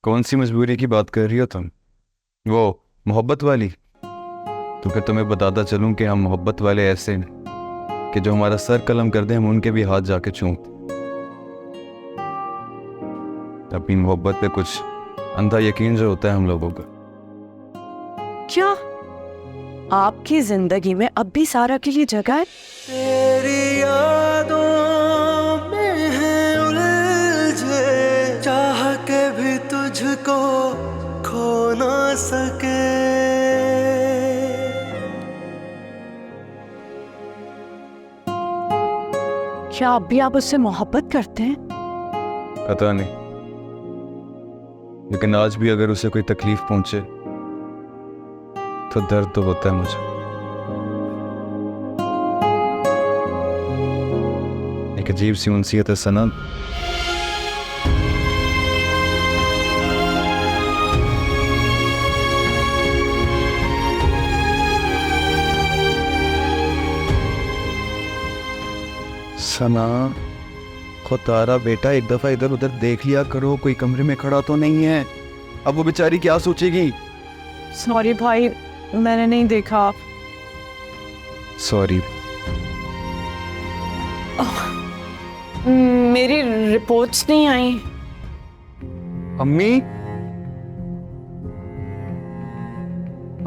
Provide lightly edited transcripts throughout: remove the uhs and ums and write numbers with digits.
कौन सी मजबूरी की बात कर रही हो तुम? वो मोहब्बत वाली? तो फिर तुम्हें बताता चलूं कि हम मोहब्बत वाले ऐसे हैं कि जो हमारा सर कलम कर दे हम उनके भी हाथ जाके चूमते। अपनी मोहब्बत पे कुछ अंधा यकीन जो होता है हम लोगों का। क्या आपकी जिंदगी में अब भी सारा के लिए जगह है? तेरी यादों में है उलझे, चाह के भी तुझको खो ना सके। क्या अब भी आप उससे मोहब्बत करते हैं? पता नहीं, लेकिन आज भी अगर उसे कोई तकलीफ पहुंचे तो दर्द तो होता है मुझे। एक अजीब सी उनसियत है सनम। सना, खुदारा बेटा एक दफा इधर उधर देख लिया करो, कोई कमरे में खड़ा तो नहीं है। अब वो बेचारी क्या सोचेगी? सॉरी भाई, मैंने नहीं देखा। सॉरी। मेरी रिपोर्ट्स नहीं आई। अम्मी,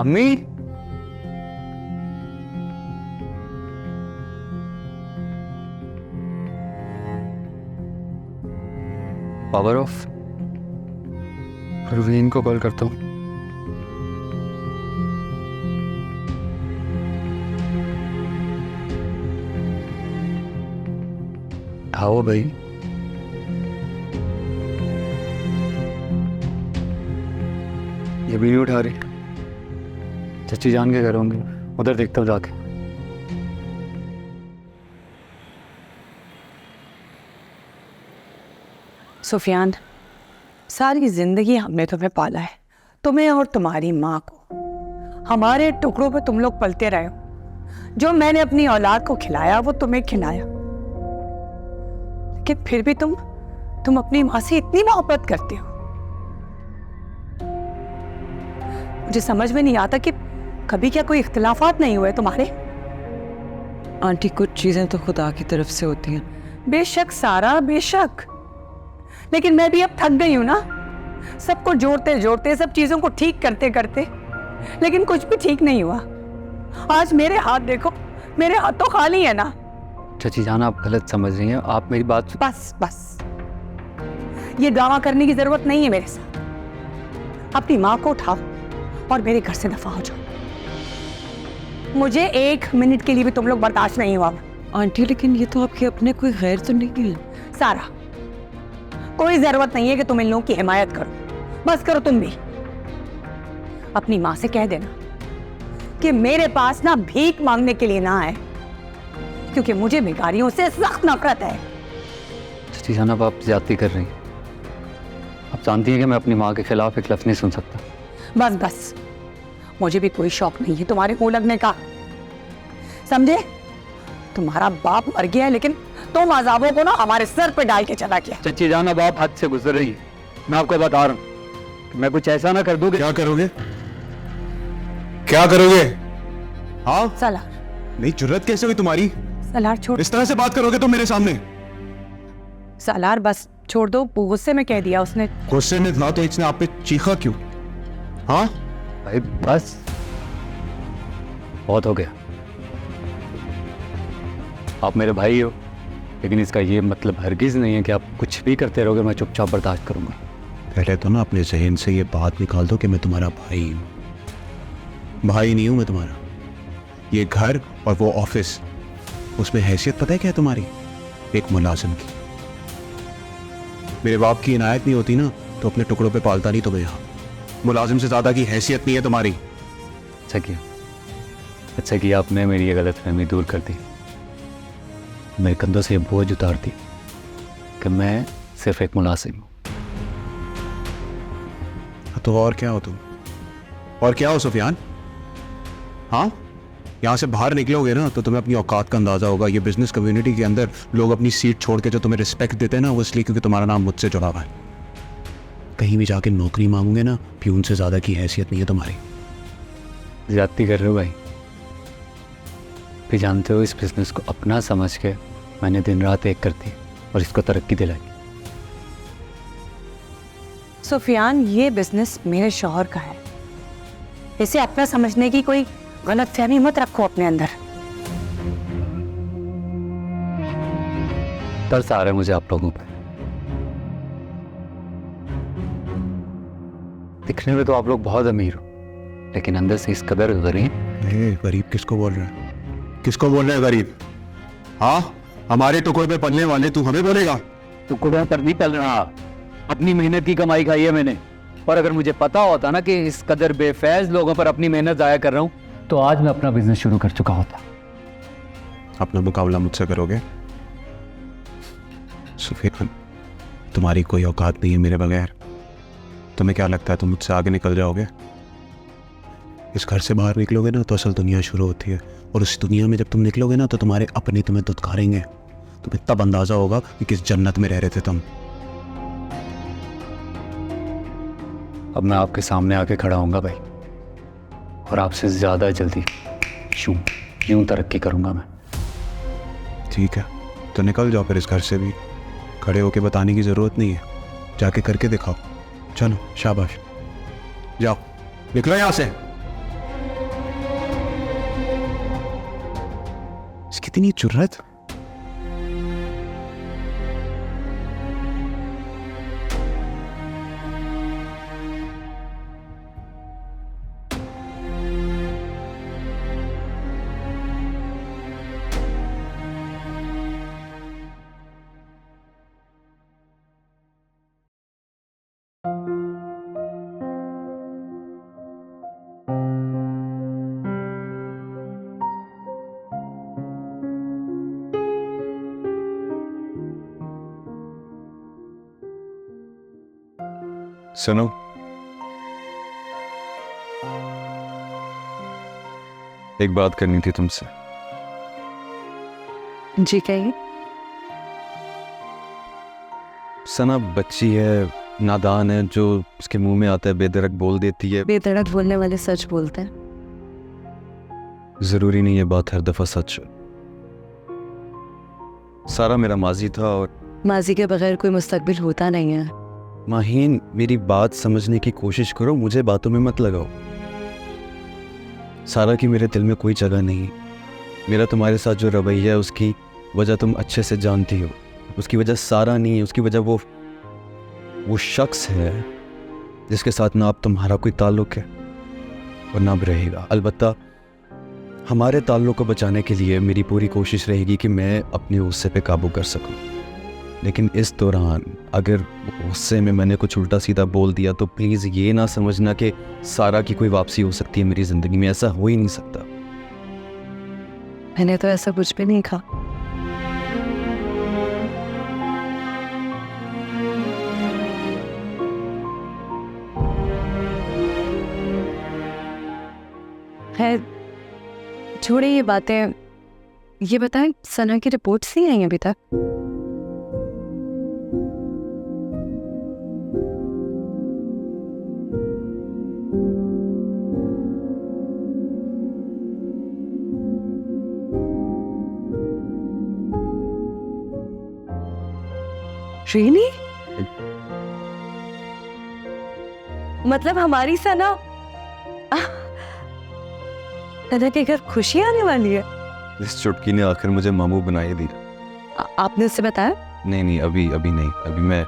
अम्मी, पावर ऑफ। परवीन को कॉल करता हूँ। आओ भाई। ये भी नहीं उठा रही। चच्ची जान के घर होंगे, उधर देखता हूँ जाके। सुफियान, सारी जिंदगी हमने तुम्हें पाला है, तुम्हें और तुम्हारी माँ को। हमारे टुकड़ों पे तुम लोग पलते रहे हो। जो मैंने अपनी औलाद को खिलाया वो तुम्हें खिलाया, लेकिन फिर भी तुम अपनी माँ से इतनी मोहब्बत करते हो। मुझे समझ में नहीं आता कि कभी क्या कोई इख्तिलाफात नहीं हुए तुम्हारे? आंटी, कुछ चीजें तो खुदा की तरफ से होती हैं। बेशक सारा, बेशक, लेकिन मैं भी अब थक गई हूं ना, सबको जोड़ते जोड़ते, सब चीजों को ठीक करते करते, लेकिन कुछ भी ठीक नहीं हुआ। आज मेरे हाथ देखो, मेरे हाथ तो खाली है ना। चची जान, आप गलत समझ रही हैं। आप मेरी बात बस बस, ये ड्रामा करने की जरूरत नहीं है मेरे साथ। अपनी माँ को उठाओ और मेरे घर से दफा हो जाओ। मुझे 1 मिनट के लिए भी तुम लोग बर्दाश्त नहीं हुआ। आंटी, लेकिन ये तो आपके अपने कोई गैर तो नहीं है। सारा, कोई जरूरत नहीं है कि तुम इन लोगों की हिमायत करो, बस करो तुम भी। अपनी माँ से कह देना कि मेरे पास ना भीख मांगने के लिए ना आए, क्योंकि मुझे भिखारियों से सख्त नफरत है। चची जान, अब आप ज्यादती कर रही हैं। आप जानती हैं कि मैं अपनी माँ के खिलाफ एक लफ्ज़ नहीं सुन सकता। बस बस, मुझे भी कोई शौक नहीं है तुम्हारे मुंह लगने का, समझे? तुम्हारा बाप मर गया है, लेकिन तुम अजाबों को ना हमारे सर पे डाल के चला गया। चची जान, अब आप हद से गुजर रही हैं। मैं आपको बता रहा हूँ कि मैं कुछ ऐसा ना कर दूं कि... क्या करोगे? क्या करोगे? हाँ, सलार, नहीं, जुर्रत कैसे हुई तुम्हारी? सलार छोड़। इस तरह से बात करोगे तुम मेरे सामने? सलार बस छोड़ दो, गुस्से में कह दिया उसने। गुस्से में ना तो इसने आप पे चीखा क्यों? हाँ भाई बस, बहुत हो गया। आप मेरे भाई हो, लेकिन इसका ये मतलब हरगिज नहीं है कि आप कुछ भी करते रहोगे मैं चुपचाप बर्दाश्त करूंगा। पहले तो ना अपने जहन से ये बात निकाल दो कि मैं तुम्हारा भाई हूं। भाई नहीं हूं मैं तुम्हारा। ये घर और वो ऑफिस, उसमें हैसियत पता है क्या है तुम्हारी? एक मुलाजिम की। मेरे बाप की इनायत नहीं होती ना तो अपने टुकड़ों पे पालता नहीं तुम्हें यहाँ। मुलाजिम से ज्यादा की हैसियत नहीं है तुम्हारी। अच्छा किया आपने मेरी ये गलतफहमी दूर कर दी, मेरे कंधों से ये बोझ उतार दी कि मैं सिर्फ एक मुलाजिम हूँ। तो और क्या हो तुम? और क्या हो सुफियान? हाँ, यहाँ से बाहर निकलोगे ना तो तुम्हें अपनी औकात का अंदाजा होगा। ये बिजनेस कम्युनिटी के अंदर लोग अपनी सीट छोड़ के जो तुम्हें रिस्पेक्ट देते हैं ना, वो इसलिए क्योंकि तुम्हारा नाम मुझसे जुड़ा हुआ है। कहीं भी जाके नौकरी मांगोगे ना, प्यून से ज़्यादा की हैसियत नहीं है तुम्हारी। ज्यादती कर रहे हो भाई। फिर जानते हो, इस बिजनेस को अपना समझ के मैंने दिन रात एक कर दी और इसको तरक्की दिलाई। सुफियान, ये बिजनेस मेरे शौहर का है, इसे अपना समझने की कोई गलतफहमी मत रखो अपने अंदर। तरस आ रहा है मुझे आप लोगों पर। दिखने में तो आप लोग बहुत अमीर हो, लेकिन अंदर से इस कदर गरीब। गरीब किसको बोल रहा है? किसको बोल रहा है गरीब? हाँ, हमारे टुकड़े पे पलने वाले तू हमें बोलेगा? टुकड़ा पर नहीं पल रहा, अपनी मेहनत की कमाई खाई है मैंने। पर अगर मुझे पता होता ना कि इस कदर बेफैज लोगों पर अपनी मेहनत जाया कर रहा हूं, तो आज मैं अपना बिजनेस शुरू कर चुका होता। अपना मुकाबला मुझसे करोगे? सुफियान, तुम्हारी कोई औकात नहीं है मेरे बगैर। तुम्हें क्या लगता है तुम मुझसे आगे निकल जाओगे? इस घर से बाहर निकलोगे ना तो असल दुनिया शुरू होती है, और उस दुनिया में जब तुम निकलोगे ना तो तुम्हारे अपने तुम्हें दुत्कारेंगे। तुम्हें तब अंदाजा होगा कि किस जन्नत में रह रहे थे तुम। अब मैं आपके सामने आके खड़ा होऊंगा भाई, और आपसे ज्यादा जल्दी यूं तरक्की करूंगा मैं। ठीक है, तो निकल जाओ फिर इस घर से भी। खड़े होके बताने की जरूरत नहीं है, जाके करके दिखाओ। चलो शाबाश, जाओ निकलो यहां से। कितनी जुर्रत! सुनो, एक बात करनी थी तुमसे। जी कहिए। सना बच्ची है, नादान है, जो उसके मुंह में आता है बेधड़क बोल देती है। बेधड़क बोलने वाले सच बोलते हैं। जरूरी नहीं है बात हर दफा सच हो। सारा मेरा माजी था, और माजी के बगैर कोई मुस्तकबिल होता नहीं है। माहीन, मेरी बात समझने की कोशिश करो, मुझे बातों में मत लगाओ। सारा की मेरे दिल में कोई जगह नहीं। मेरा तुम्हारे साथ जो रवैया है उसकी वजह तुम अच्छे से जानती हो। उसकी वजह सारा नहीं है, उसकी वजह वो शख्स है जिसके साथ ना अब तुम्हारा कोई ताल्लुक है और ना अब रहेगा। अलबत्ता हमारे ताल्लुक को बचाने के लिए मेरी पूरी कोशिश रहेगी कि मैं अपने गुस्से पे काबू कर सकूं। लेकिन इस दौरान अगर गुस्से में मैंने कुछ उल्टा सीधा बोल दिया तो प्लीज़ ये ना समझना कि सारा की कोई वापसी हो सकती है मेरी ज़िंदगी में। ऐसा हो ही नहीं सकता। मैंने तो ऐसा कुछ भी नहीं कहा। खैर छोड़े ये बातें, ये बताएं सना की रिपोर्ट्स नहीं आई अभी तक? Really? मतलब हमारी सना सना के घर खुशी आने वाली है? इस चुटकी ने आखिर मुझे मामू बनाए दिया। आपने उससे बताया? नहीं, अभी नहीं। अभी मैं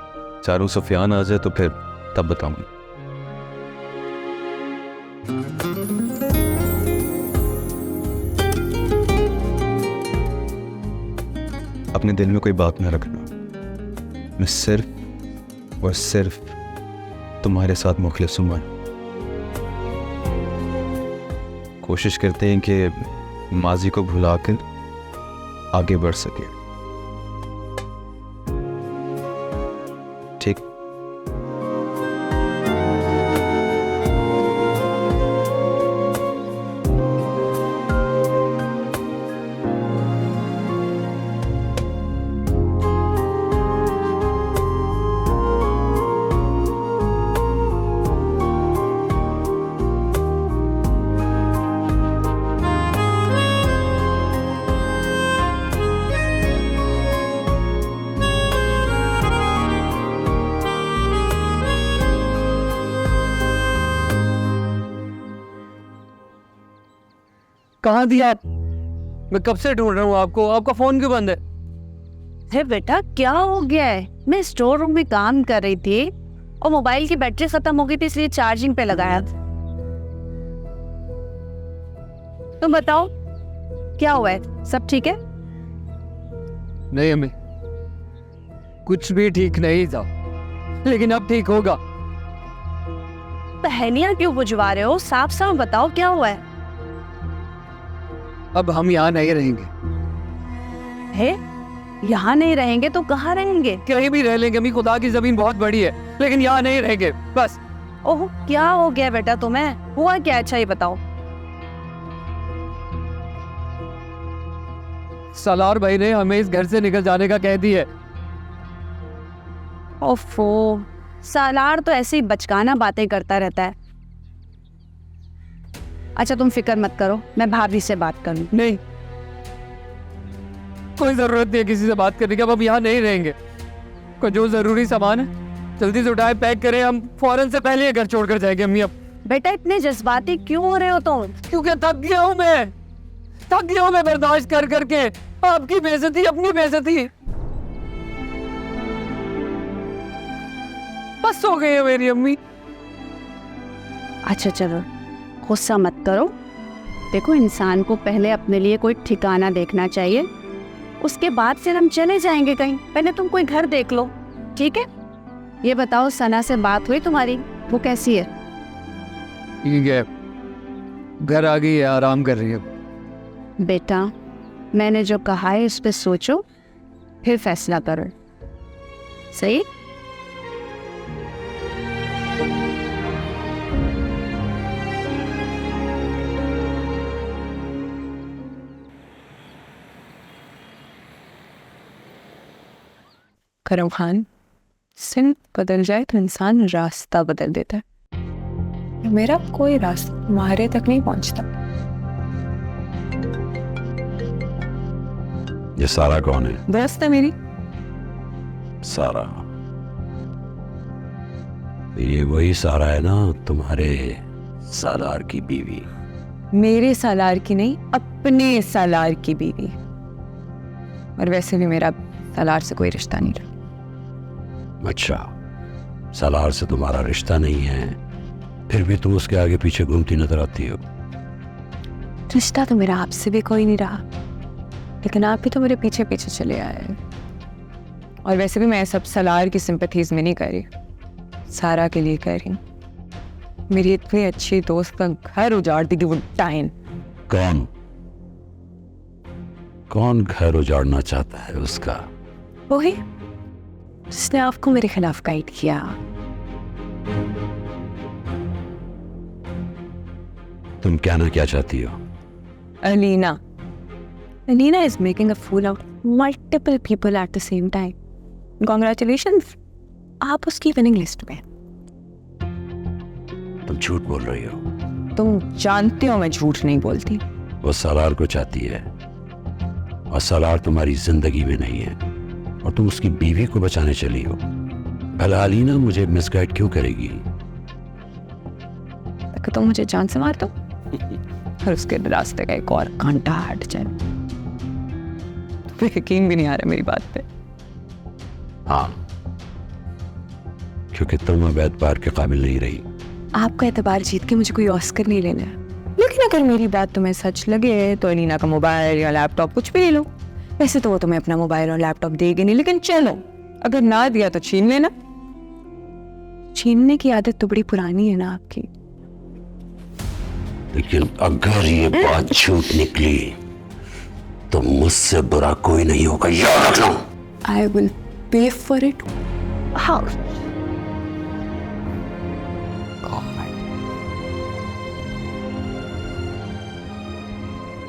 चारों सुफियान आ जाए तो फिर तब बताऊंगा। अपने दिल में कोई बात ना रखना। मैं सिर्फ और सिर्फ तुम्हारे साथ मुखलिस हूं। कोशिश करते हैं कि माजी को भुलाकर आगे बढ़ सके। ठीक? कहाँ दिया आप? मैं कब से ढूंढ रहा हूँ आपको, आपका फोन क्यों बंद है? हे बेटा क्या हो गया है? मैं स्टोर रूम में काम कर रही थी और मोबाइल की बैटरी खत्म हो गई थी, इसलिए चार्जिंग पे लगाया था। तुम बताओ क्या हुआ है, सब ठीक है? नहीं अम्मी, कुछ भी ठीक नहीं था, लेकिन अब ठीक होगा। पहेलियां क्यों बुझवा रहे हो? साफ साफ बताओ क्या हुआ है? अब हम यहाँ नहीं रहेंगे। हे, यहाँ नहीं रहेंगे तो कहाँ रहेंगे? कहीं भी रह लेंगे अम्मी, खुदा की जमीन बहुत बड़ी है, लेकिन यहाँ नहीं रहेंगे बस। ओह क्या हो गया बेटा तुम्हें? हुआ क्या? अच्छा ये बताओ। सालार भाई ने हमें इस घर से निकल जाने का कह दिया है। ओफो, सालार तो ऐसे ही बचकाना बातें करता रहता है। अच्छा तुम फिक्र मत करो, मैं भाभी से बात करूँ। नहीं, कोई जरूरत नहीं है किसी से बात करने की, अब हम यहाँ नहीं रहेंगे। कोई जो जरूरी सामान है जल्दी से उठाए, पैक करें, हम फौरन से पहले ये घर छोड़कर जाएंगे अम्मी। अब बेटा इतने जज्बाती क्यों हो रहे हो तुम? क्योंकि थक गया हूँ मैं बर्दाश्त कर करके आपकी बेइज्जती, अपनी बेइज्जती। बस हो गई है मेरी अम्मी। अच्छा चलो गुस्सा मत करो। देखो इंसान को पहले अपने लिए कोई ठिकाना देखना चाहिए, उसके बाद फिर हम चले जाएंगे कहीं। पहले तुम कोई घर देख लो, ठीक है? ये बताओ सना से बात हुई तुम्हारी? वो कैसी है? ठीक है, घर आ गई है, आराम कर रही है। बेटा मैंने जो कहा है उस पर सोचो, फिर फैसला करो, सही? करम खान, सिंह बदल जाए तो इंसान रास्ता बदल देता है। मेरा कोई रास्ता तुम्हारे तक नहीं पहुंचता। ये सारा कौन है? दोस्त है मेरी। सारा? ये वही सारा है ना, तुम्हारे सालार की बीवी? मेरे सालार की नहीं, अपने सालार की बीवी। और वैसे भी मेरा सालार से कोई रिश्ता नहीं रहा। अच्छा, सालार से तुम्हारा रिश्ता नहीं है, फिर भी तुम उसके आगे पीछे घूमती नजर आती हो। रिश्ता तो मेरा आपसे भी कोई नहीं रहा, लेकिन आप भी तो मेरे पीछे पीछे चले आए। और वैसे भी मैं सब सालार की सिंपैथीज में नहीं कर रही, सारा के लिए कर रही हूँ। मेरी इतनी अच्छी दोस्त का घर उजाड़ दी वो टाइम। कौन घर उजाड़ना चाहता है उसका? वही जिसने आपको मेरे खिलाफ गाइड किया। तुम कहना क्या चाहती हो? Alina is making a fool out of multiple people at the same time. Congratulations, आप उसकी विनिंग लिस्ट में। तुम झूठ बोल रही हो। तुम जानते हो मैं झूठ नहीं बोलती। वो सालार को चाहती है, और सालार तुम्हारी जिंदगी में नहीं है, और तुम उसकी बीवी को बचाने चली हो। भला अलीना मुझे मिसगाइड क्यों करेगी? ताकि तुम मुझे जान से मार दो और उसके रास्ते का एक और कांटा हट जाए। तो यकीन भी नहीं आ रहा मेरी बात पे। हाँ, क्योंकि तुम अब एतबार के काबिल नहीं रही। आपका एतबार जीत के मुझे कोई ऑस्कर नहीं लेना है, लेकिन अगर मेरी बात तुम्हें सच लगे तो अलीना का मोबाइल या लैपटॉप कुछ भी ले लो। वैसे तो वो तुम्हें अपना मोबाइल और लैपटॉप देगी नहीं, लेकिन चलो अगर ना दिया तो छीन लेना। छीनने की आदत तो बड़ी पुरानी है ना आपकी। लेकिन अगर ये बात झूठ निकली तो मुझसे बुरा कोई नहीं होगा, याद रखना। I will pay for it. How?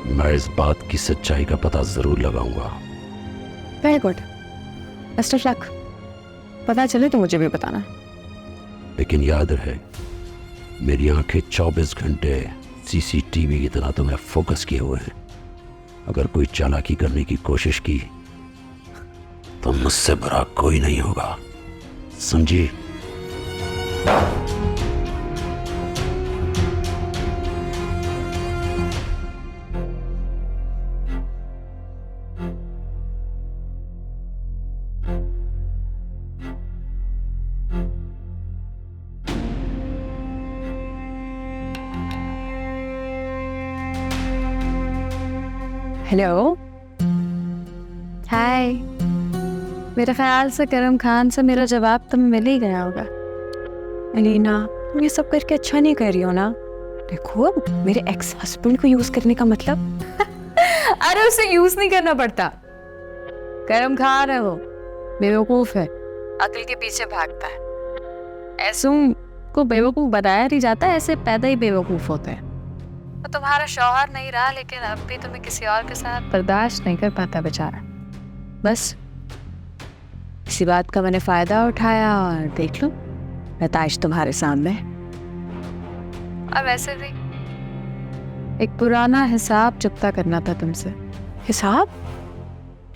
मैं इस बात की सच्चाई का पता जरूर लगाऊंगा। Very good, best of luck. पता चले तो मुझे भी बताना। लेकिन याद रहे, मेरी आंखें 24 घंटे सीसीटीवी की तरह तुम्हें फोकस किए हुए हैं। अगर कोई चालाकी करने की कोशिश की तो मुझसे बुरा कोई नहीं होगा, समझी? हेलो, हाय। मेरे ख्याल से करम खान से मेरा जवाब तुम्हें मिल ही गया होगा। अलीना, तुम ये सब करके अच्छा नहीं कर रही हो ना। देखो, मेरे एक्स हस्बैंड को यूज करने का मतलब अरे उसे यूज नहीं करना पड़ता। करम खान है वो, बेवकूफ है, अकल के पीछे भागता है। ऐसों को बेवकूफ बनाया नहीं जाता, ऐसे पैदा ही बेवकूफ होते हैं। तो तुम्हारा शौहर नहीं रहा, लेकिन अब भी तुम्हें किसी और के साथ बर्दाश्त नहीं कर पाता बेचारा। बस इसी बात का मैंने फायदा उठाया और देख लो, नताइज तुम्हारे सामने। और वैसे भी एक पुराना हिसाब चुकता करना था तुमसे। हिसाब?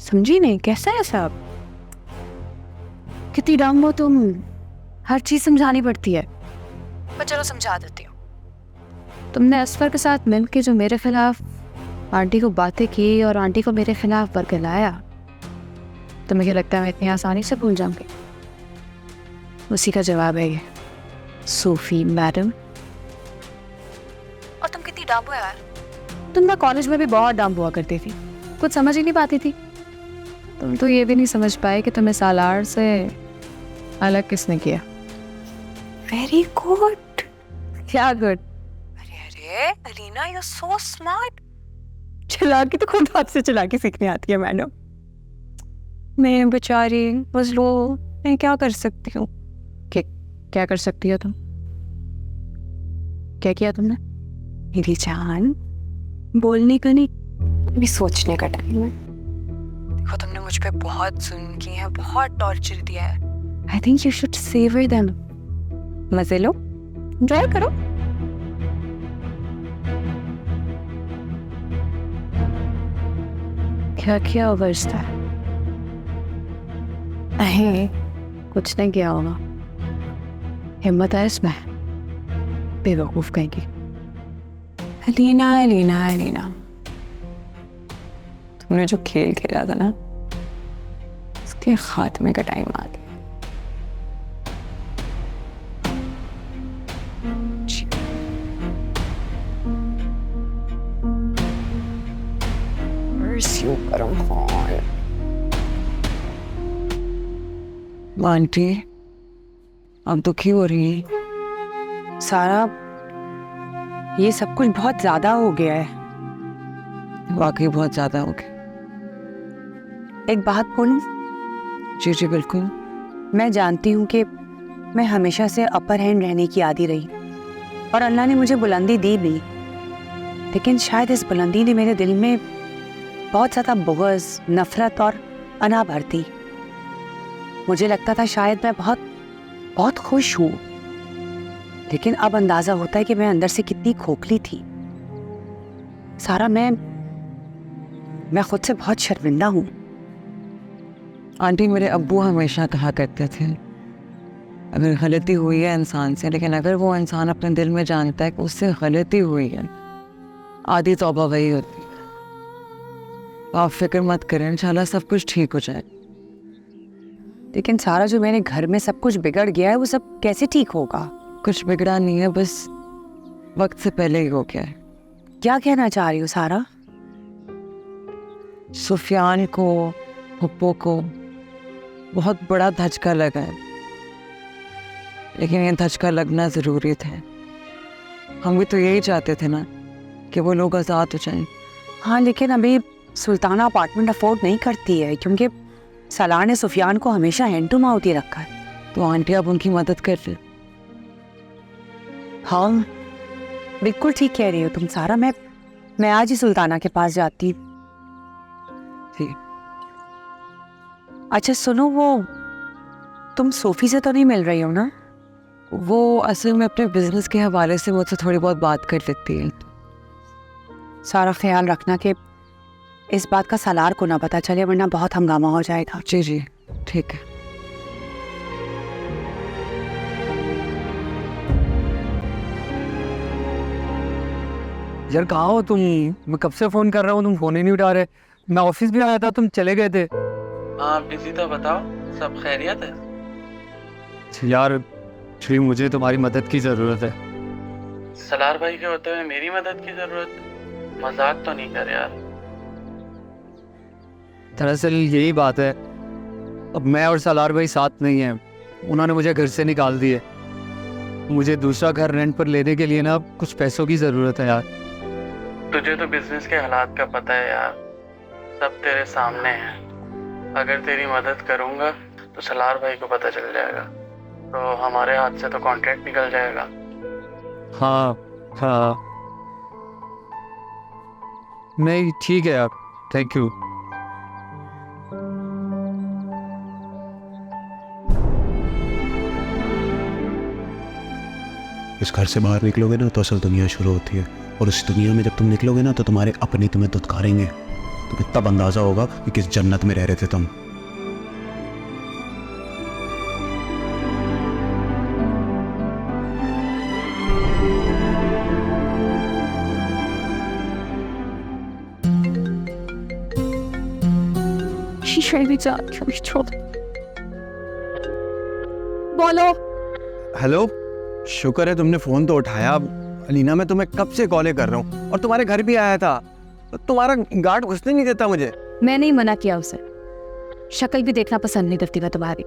समझी नहीं, कैसा हिसाब? कितनी डम हो तुम, हर चीज समझानी पड़ती है। पर चलो समझा देती हूँ। तुमने असफर के साथ मिलकर जो मेरे खिलाफ आंटी को बातें की और आंटी को मेरे खिलाफ बरगलाया, तो मुझे लगता है मैं इतनी आसानी से भूल जाऊंगी। उसी का जवाब है ये, सोफी मैडम। और तुम कितनी डांब हो यार। तुम ना कॉलेज में भी बहुत डांब हुआ करती थी, कुछ समझ ही नहीं पाती थी। तुम तो ये भी नहीं समझ पाए कि तुम्हें सालार से अलग किसने किया। Very good. क्या गुड? अरे अलीना, यू सो स्मार्ट। चलाकी तो खुद हाथ से चलाकी सीखने आती है मैडम। मैं बेचारी मजलू, मैं क्या कर सकती हूँ? क्या कर सकती हो तुम? क्या किया तुमने? मेरी जान, बोलने का नहीं, अभी सोचने का टाइम है। देखो, तुमने मुझ पे बहुत जुल्म किए हैं, बहुत टॉर्चर दिया है। I think you should savour them. मजे लो, एंजॉय करो। क्या किया होगा इस तरह? नहीं, कुछ नहीं किया होगा। हिम्मत है इसमें, बेवकूफ कहेंगी। अलीना अलीना अलीना, तुमने जो खेल खेला था ना, उसके खात्मे का टाइम आ गया। आंटी, अब दुखी हो रही है। सारा, ये सब कुछ बहुत ज्यादा हो गया है। वाकई बहुत ज्यादा हो गया। एक बात बोलूं? जी जी बिल्कुल। मैं जानती हूँ कि मैं हमेशा से अपर हैंड रहने की आदी रही और अल्लाह ने मुझे बुलंदी दी भी, लेकिन शायद इस बुलंदी ने मेरे दिल में बहुत ज़्यादा बुग़्ज़, नफरत और अना भर दी। मुझे लगता था शायद मैं बहुत बहुत खुश हूँ, लेकिन अब अंदाज़ा होता है कि मैं अंदर से कितनी खोखली थी। सारा, मैं खुद से बहुत शर्मिंदा हूँ। आंटी, मेरे अब्बू हमेशा कहा करते थे, अगर गलती हुई है इंसान से, लेकिन अगर वो इंसान अपने दिल में जानता है कि उससे गलती हुई है, आधी तौबा वही होती है। आप फिक्र मत करें, इंशाल्लाह सब कुछ ठीक हो जाए। लेकिन सारा, जो मेरे घर में सब कुछ बिगड़ गया है, वो सब कैसे ठीक होगा? कुछ बिगड़ा नहीं है, बस वक्त से पहले ही हो गया है। क्या कहना चाह रही हो सारा? सुफियान को, पप्पो को बहुत बड़ा धचका लगा है, लेकिन ये धचका लगना ज़रूरी था। हम भी तो यही चाहते थे ना कि वो लोग आज़ाद हो जाएं। हाँ, लेकिन अभी सुल्ताना अपार्टमेंट अफोर्ड नहीं करती है, क्योंकि सलार ने सुफियान को हमेशा हैंड टू माउथ ही रखा है। तो आंटी, आप उनकी मदद कर रहे। हाँ, बिल्कुल ठीक कह रही हो तुम सारा। मैं आज ही सुल्ताना के पास जाती। ठीक। अच्छा सुनो, वो तुम सोफी से तो नहीं मिल रही हो ना? वो असल में अपने बिजनेस के हवाले से मुझसे थोड़ी बहुत बात कर लेती है। सारा, ख्याल रखना कि इस बात का सलार को ना पता चले, वरना बहुत हंगामा हो जाएगा। जी जी ठीक है। यार कहाँ हो तुम? मैं कब से फोन कर रहा हूँ, तुम फोन ही नहीं उठा रहे। मैं ऑफिस भी आया था, तुम चले गए थे। हाँ बिजी था, बताओ सब खैरियत है? यार श्री, मुझे तुम्हारी मदद की ज़रूरत है। सलार भाई के होते हुए मेरी मदद की ज़रूरत? मजाक तो नहीं कर यार। दरअसल यही बात है, अब मैं और सालार भाई साथ नहीं हैं। उन्होंने मुझे घर से निकाल दिए। मुझे दूसरा घर रेंट पर लेने के लिए ना कुछ पैसों की ज़रूरत है यार। तुझे तो बिजनेस के हालात का पता है यार, सब तेरे सामने है। अगर तेरी मदद करूँगा तो सलार भाई को पता चल जाएगा, तो हमारे हाथ से तो कॉन्ट्रैक्ट निकल जाएगा। हाँ हाँ, नहीं ठीक है यार, थैंक यू। इस घर से बाहर निकलोगे ना तो असल दुनिया शुरू होती है, और उस दुनिया में जब तुम निकलोगे ना तो तुम्हारे अपने तुम्हें दुत्कारेंगे। तुम्हें तब अंदाजा होगा कि किस जन्नत में रह रहे थे तुम। बोलो। हेलो, शुक्र है तुमने फ़ोन तो उठाया। अलीना, मैं तुम्हें कब से कॉलें कर रहा हूँ और तुम्हारे घर भी आया था, तुम्हारा गार्ड घुसने नहीं देता मुझे। मैंने ही मना किया उसे, शक्ल भी देखना पसंद नहीं करती मैं तुम्हारी।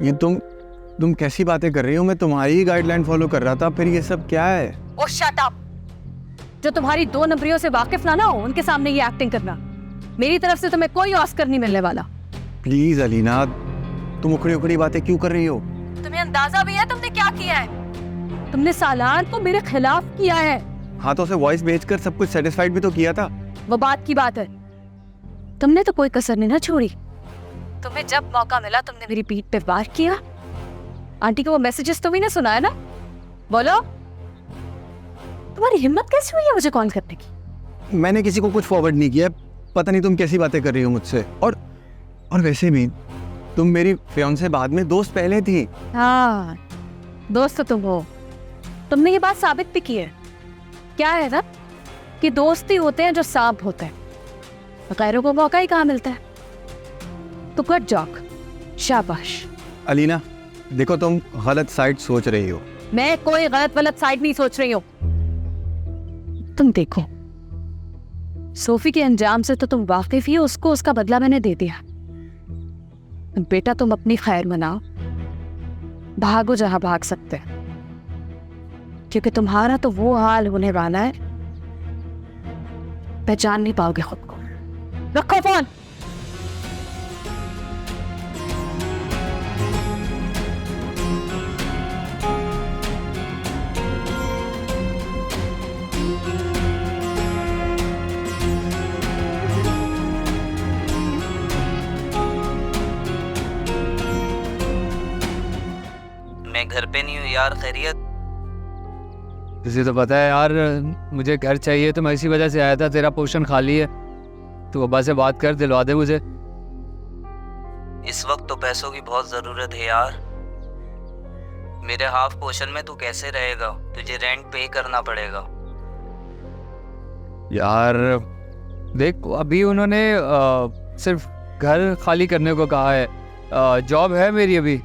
ये तुम कैसी बातें कर रही हो? मैं तुम्हारी ही गाइडलाइन फॉलो कर रहा था, फिर ये सब क्या है? ओ शट अप! जो तुम्हारी 2 नंबरियों से वाकिफ ना हो उनके सामने ये एक्टिंग करना। मेरी तरफ से तुम्हें कोई ऑस्कर नहीं मिलने वाला। प्लीज अलीना, तुम उखड़ी उखड़ी बातें क्यों कर रही हो? तुम्हें अंदाजा भी है तुमने क्या किया है? तुमने सालार को मेरे खिलाफ किया है। हाँ, तो उसे वॉइस भेजकर सब कुछ सेटिस्फाइड भी तो किया था। वो बात की बात है, तुमने तो कोई कसर नहीं ना छोड़ी। तुम्हें जब मौका मिला तुमने मेरी पीठ पे वार किया। आंटी को वो मैसेजेस तुम्ही ने सुनाया ना? बोलो, तुम्हारी हिम्मत कैसे हुई है मुझे कॉल करने की? मैंने किसी को कुछ फॉरवर्ड नहीं किया। पता नहीं तुम कैसी बातें कर रही हो मुझसे। और वैसे भी तुम मेरी फियांसे बाद में दोस्त पहले थी। हाँ, दोस्त तो तुम हो। तुमने ये बात साबित भी की है। क्या है ना कि दोस्ती होते हैं जो सांप होते हैं, गैरों को मौका ही कहाँ मिलता है। तो गुड जॉब, शाबाश। अलीना देखो, तुम गलत साइड सोच रही हो। मैं कोई गलत साइड नहीं सोच रही हूँ। तुम देखो, सोफी के अंजाम से तो तुम वाकिफ ही हो। उसको उसका बदला मैंने दे दिया। बेटा तुम अपनी खैर मनाओ, भागो जहां भाग सकते हैं, क्योंकि तुम्हारा तो वो हाल होने वाला है पहचान नहीं पाओगे खुद को। रखो फोन। मैं घर पे नहीं हूँ यार, खैरियत? तुझे तो पता है यार, मुझे घर चाहिए तो मैं इसी वजह से आया था। तेरा पोर्शन खाली है, तू अब्बा से बात कर, दिलवा दे मुझे। इस वक्त तो पैसों की बहुत ज़रूरत है यार। मेरे हाफ पोर्शन में तू कैसे रहेगा? तुझे रेंट पे करना पड़ेगा यार देख, अभी उन्होंने सिर्फ घर खाली करने को कहा है। जॉब है मेरी अभी,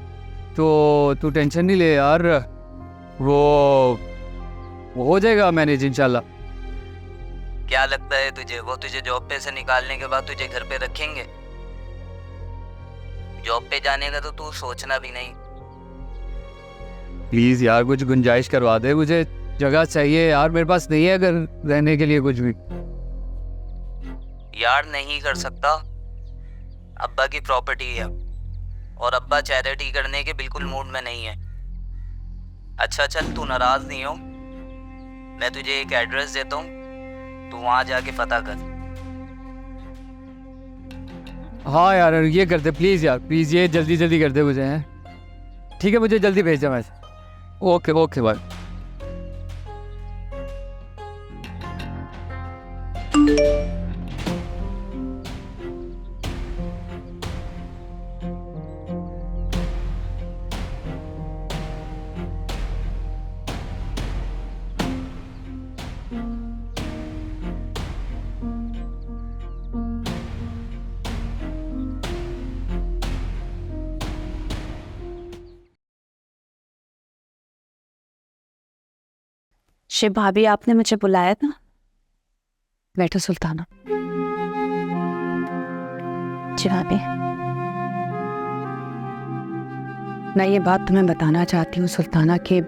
तो तू टेंशन नहीं ले यार, वो हो जाएगा मैनेज इंशाल्लाह। क्या लगता है तुझे, वो तुझे जॉब पे से निकालने के बाद तुझे घर पे रखेंगे? जॉब पे जाने का तो तू सोचना भी नहीं। प्लीज़ यार कुछ गुंजाइश करवा दे, मुझे जगह चाहिए यार। मेरे पास नहीं है अगर रहने के लिए कुछ भी। यार नहीं कर सकता, अब्बा की प्रॉपर्टी है और अब्बा चैरिटी करने के बिल्कुल मूड में नहीं है। अच्छा चल, तू नाराज नहीं हो, मैं तुझे एक एड्रेस देता हूँ, तू वहां जाके पता कर। हाँ यार ये कर दे प्लीज़ यार, प्लीज़ ये जल्दी जल्दी कर दे मुझे। हैं ठीक है, मुझे जल्दी भेज दे message. Okay okay bye. Shiv भाभी, आपने मुझे बुलाया था? बैठो सुल्ताना। जी भाभी, मैं ये बात तुम्हें बताना चाहती हूँ सुल्ताना कि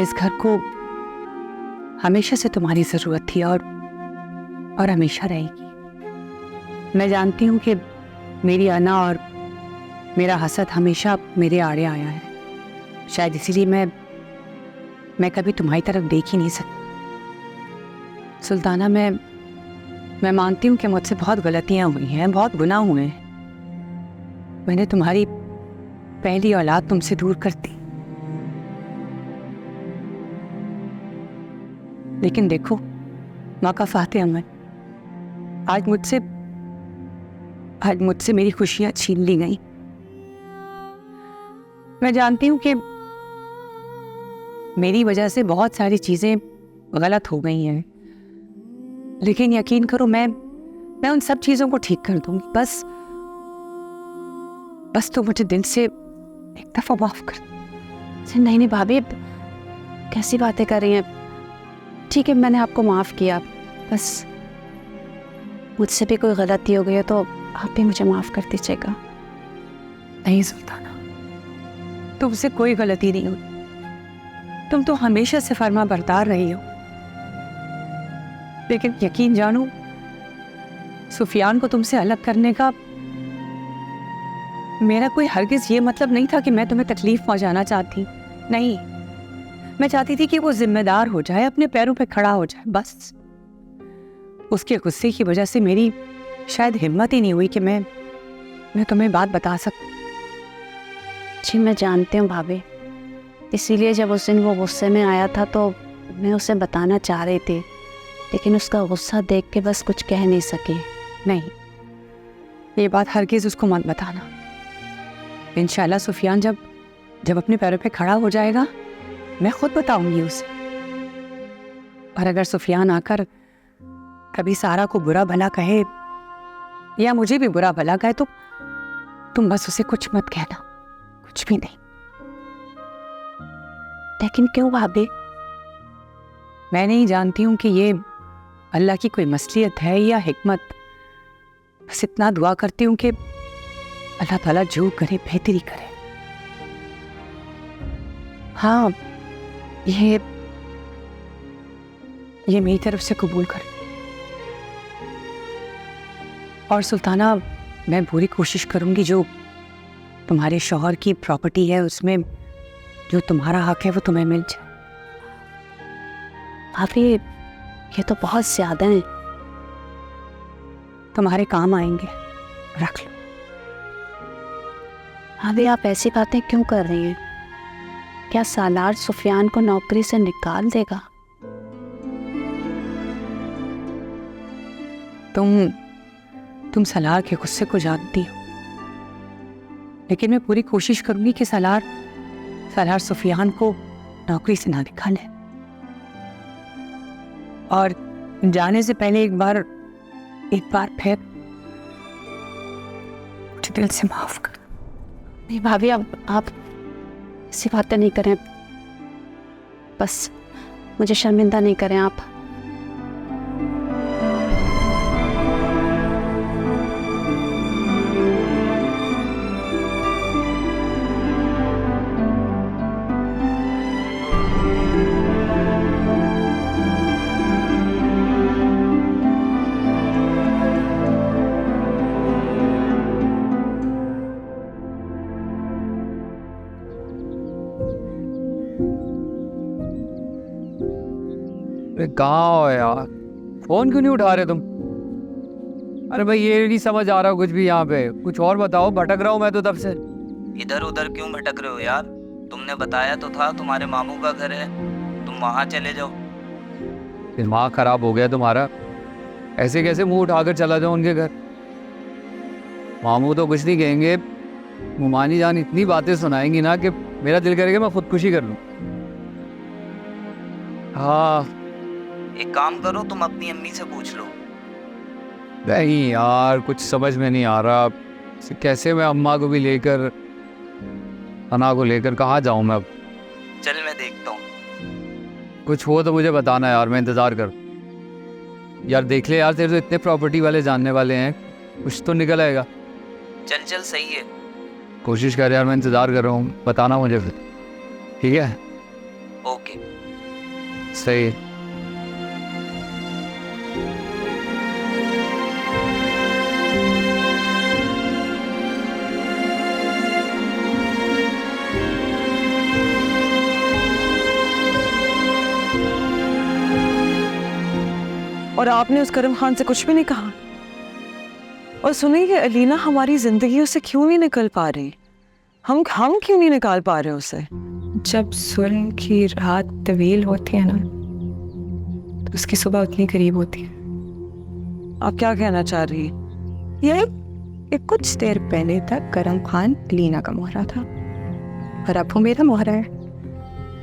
इस घर को हमेशा से तुम्हारी जरूरत थी और हमेशा रहेगी। मैं जानती हूँ कि मेरी अना और मेरा हसद हमेशा मेरे आड़े आया है, शायद इसीलिए मैं कभी तुम्हारी तरफ देख ही नहीं सकती। सुल्ताना, मैं मानती हूँ कि मुझसे बहुत गलतियाँ हुई हैं, बहुत गुनाह हुए हैं। मैंने तुम्हारी पहली औलाद तुमसे दूर कर दी, लेकिन देखो मौका फाते अमन, आज मुझसे मेरी खुशियां छीन ली गई। मैं जानती हूँ कि मेरी वजह से बहुत सारी चीजें गलत हो गई हैं, लेकिन यकीन करो मैं उन सब चीजों को ठीक कर दूंगी। बस तो मुझे दिल से एक दफा माफ कर। नहीं नहीं भाभी, कैसी बातें कर रही हैं? ठीक है, मैंने आपको माफ़ किया, बस मुझसे भी कोई गलती हो गई है तो आप भी मुझे माफ़ कर दीजिएगा। नहीं सुल्ताना, तुमसे कोई गलती नहीं हुई, तुम तो हमेशा से फर्मा बरदार रही हो। लेकिन यकीन जानो, सुफियान को तुमसे अलग करने का मेरा कोई हरगिज ये मतलब नहीं था कि मैं तुम्हें तकलीफ पहुंचाना चाहती। नहीं, मैं चाहती थी कि वो जिम्मेदार हो जाए, अपने पैरों पे खड़ा हो जाए। बस उसके गुस्से की वजह से मेरी शायद हिम्मत ही नहीं हुई कि मैं तुम्हें बात बता सकूं। जी मैं जानती हूँ भाभी, इसीलिए जब उस दिन वो गुस्से में आया था तो मैं उसे बताना चाह रही थी, लेकिन उसका गुस्सा देख के बस कुछ कह नहीं सकी। नहीं, ये बात हरगिज उसको मत बताना। इंशाल्लाह सुफियान जब अपने पैरों पे खड़ा हो जाएगा, मैं खुद बताऊंगी उसे। और अगर सुफियान आकर कभी सारा को बुरा भला कहे या मुझे भी बुरा भला कहे तो तुम बस उसे कुछ मत कहना, कुछ भी नहीं। लेकिन क्यों भाभी? मैं नहीं जानती हूँ कि ये अल्लाह की कोई मसलियत है या हिकमत। बस इतना दुआ करती हूँ कि अल्लाह ताला जो करे बेहतरी करे। हाँ, ये मेरी तरफ से कबूल कर। और सुल्ताना, मैं पूरी कोशिश करूंगी जो तुम्हारे शौहर की प्रॉपर्टी है उसमें जो तुम्हारा हक है वो तुम्हें मिल जाए। भाभी ये तो बहुत ज्यादा है। तुम्हारे काम आएंगे, रख लो। भाभी आप ऐसी बातें क्यों कर रही हैं? क्या सालार सुफियान को नौकरी से निकाल देगा? तुम सलार के गुस्से को जानती हो, लेकिन मैं पूरी कोशिश करूंगी कि सलार सुफियान को नौकरी से ना निकाले। और जाने से पहले एक बार फिर मुझे दिल से माफ कर। नहीं भाभी, आप ऐसी बातें नहीं करें, बस मुझे शर्मिंदा नहीं करें आप। कहाँ हो यार? फोन क्यों नहीं उठा रहे तुम? अरे भाई ये नहीं समझ आ रहा कुछ भी यहाँ पे। कुछ और बताओ, भटक रहा हूँ मैं तो तब से। इधर उधर क्यों भटक रहे हो यार? तुमने बताया तो था तुम्हारे मामू का घर है, तुम वहाँ चले जाओ। दिमाग खराब हो गया तुम्हारा? ऐसे कैसे मुंह उठाकर चला जाओ उनके घर? मामू तो कुछ नहीं कहेंगे, मुमानी जान इतनी बातें सुनाएंगी ना कि मेरा दिल करेगा मैं खुदकुशी कर लूँ। हाँ, एक काम करो, तुम अपनी अम्मी से पूछ लो। नहीं यार, कुछ समझ में नहीं आ रहा कैसे मैं अम्मा को भी लेकर, अना को लेकर कहाँ जाऊँ मैं अब? चल मैं देखता हूँ। कुछ हो तो मुझे बताना यार, मैं इंतज़ार कर। यार देख ले यार, तेरे तो इतने प्रॉपर्टी वाले जानने वाले हैं, कुछ तो निकल आएगा। चल चल सही है। कोशिश कर यार, मैं इंतज़ार कर रहा हूँ, बताना मुझे फिर, ठीक है? ओके। सही है। और आपने उस करम खान से कुछ भी नहीं कहा? और सुनिए, ये अलीना हमारी जिंदगी से क्यों नहीं निकल पा रही? हम क्यों नहीं निकाल पा रहे उसे? जब जुल्म की रात तवील होती है ना, तो उसकी सुबह उतनी करीब होती है। आप क्या कहना चाह रही हैं? ये कुछ देर पहले तक करम खान अलीना का मोहरा था, और अब वो मेरा मोहरा है,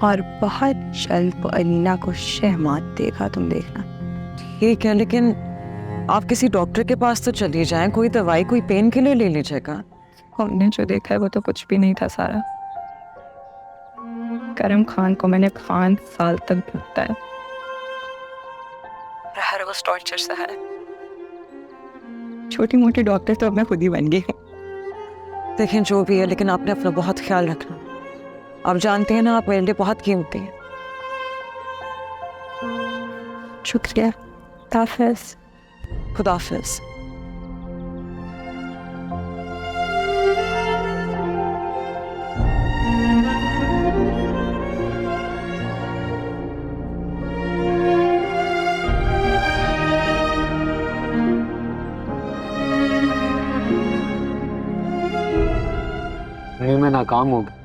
और बहुत जल्द वो अलीना को शहमात देगा, तुम देखना। ठीक है, लेकिन आप किसी डॉक्टर के पास तो चली जाएं, कोई दवाई, कोई पेन किलर ले लीजिएगा। हमने जो देखा है वो तो कुछ भी नहीं था सारा। करम खान को मैंने 5 साल तक भुगता है, हर रोज टॉर्चर सहा है। छोटी मोटी डॉक्टर तो अब मैं खुद ही बन गई। देखें, जो भी है, लेकिन आपने अपना बहुत ख्याल रखना। आप जानते हैं ना, आप मेरे लिए बहुत कीमती हैं। शुक्रिया। खुदाफिज। खुदाफिज। मैं नाकाम हो गया।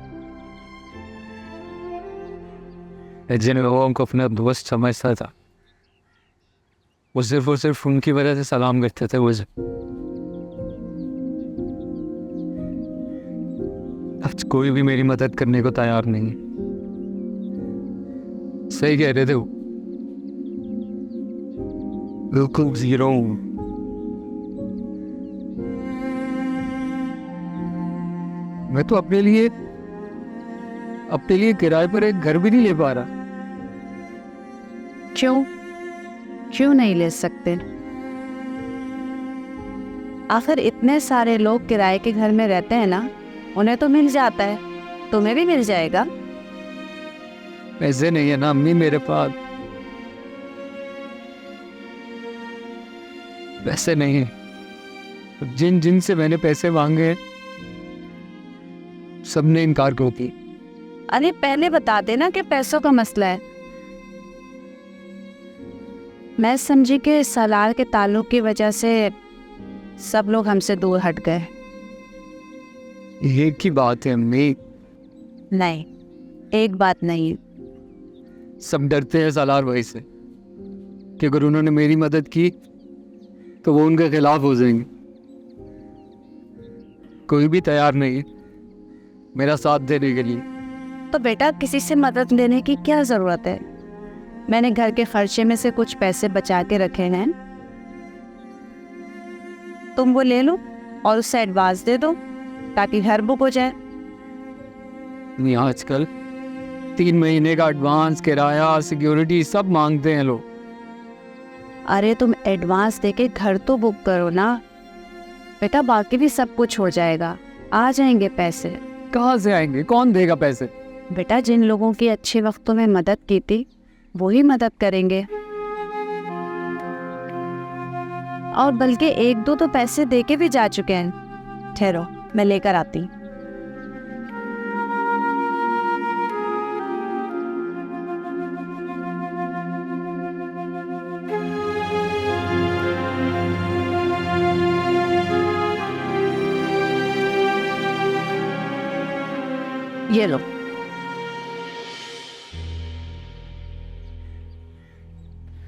जिन लोगों को अपना दोस्त समझता था, वो सिर्फ उनकी वजह से सलाम करते थे मुझे। आज कोई भी मेरी मदद करने को तैयार नहीं है। सही कह रहे थे वो, बिल्कुल जीरो हूं। मैं तो अपने लिए किराए पर एक घर भी नहीं ले पा रहा। क्यों नहीं ले सकते? आखिर इतने सारे लोग किराए के घर में रहते हैं ना, उन्हें तो मिल जाता है, तुम्हें भी मिल जाएगा। पैसे नहीं है ना अम्मी मेरे पास, पैसे नहीं है। जिन से मैंने पैसे मांगे सबने इनकार क्यों की? अरे पहले बता देना कि पैसों का मसला है। मैं समझी कि सलार के ताल्लुक की वजह से सब लोग हमसे दूर हट गए। एक ही बात है अम्मी। नहीं, एक बात नहीं। सब डरते हैं सलार भाई से कि अगर उन्होंने मेरी मदद की तो वो उनके खिलाफ हो जाएंगे। कोई भी तैयार नहीं है मेरा साथ देने के लिए। तो बेटा, किसी से मदद लेने की क्या ज़रूरत है? मैंने घर के खर्चे में से कुछ पैसे बचा के रखे हैं, तुम वो ले लो और उससे एडवांस दे दो ताकि घर बुक हो जाए। नहीं, आजकल 3 महीने का एडवांस, किराया, सिक्योरिटी सब मांगते हैं लोग। अरे तुम एडवांस देके घर तो बुक करो ना बेटा, बाकी भी सब कुछ हो जाएगा, आ जाएंगे पैसे। कहाँ से आएंगे? कौन देगा पैसे? बेटा, जिन लोगों की अच्छे वक्तों में मदद की थी वही मदद करेंगे, और बल्कि 1-2 तो पैसे देके भी जा चुके हैं। ठहरो, मैं लेकर आती हूँ। ये लो।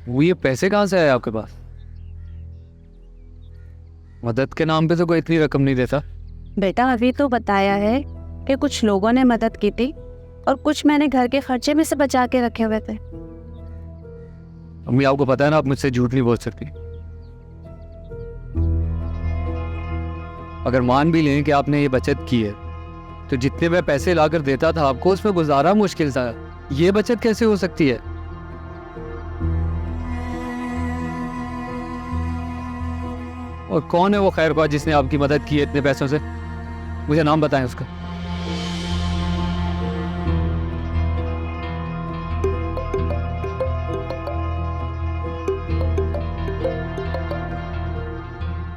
वो ये पैसे कहाँ से आए आपके पास? मदद के नाम पे तो कोई इतनी रकम नहीं देता। बेटा, अभी तो बताया है कि कुछ लोगों ने मदद की थी और कुछ मैंने घर के खर्चे में से बचा के रखे हुए थे। अम्मी, आपको पता है ना, आप मुझसे झूठ नहीं बोल सकती। अगर मान भी लें कि आपने ये बचत की है, तो जितने मैं पैसे लाकर देता था आपको, उसमें गुजारा मुश्किल था। ये बचत कैसे हो सकती है? और कौन है वो खैरख्वाह जिसने आपकी मदद की है इतने पैसों से? मुझे नाम बताएं उसका।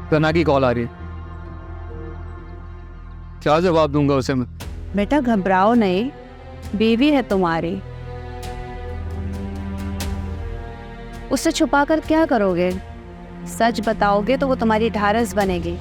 सना की कॉल आ रही है, क्या जवाब दूंगा उसे मैं? बेटा घबराओ नहीं, बीवी है तुम्हारी, उससे छुपा कर क्या करोगे? सच बताओगे तो वो तुम्हारी ढारस बनेगी।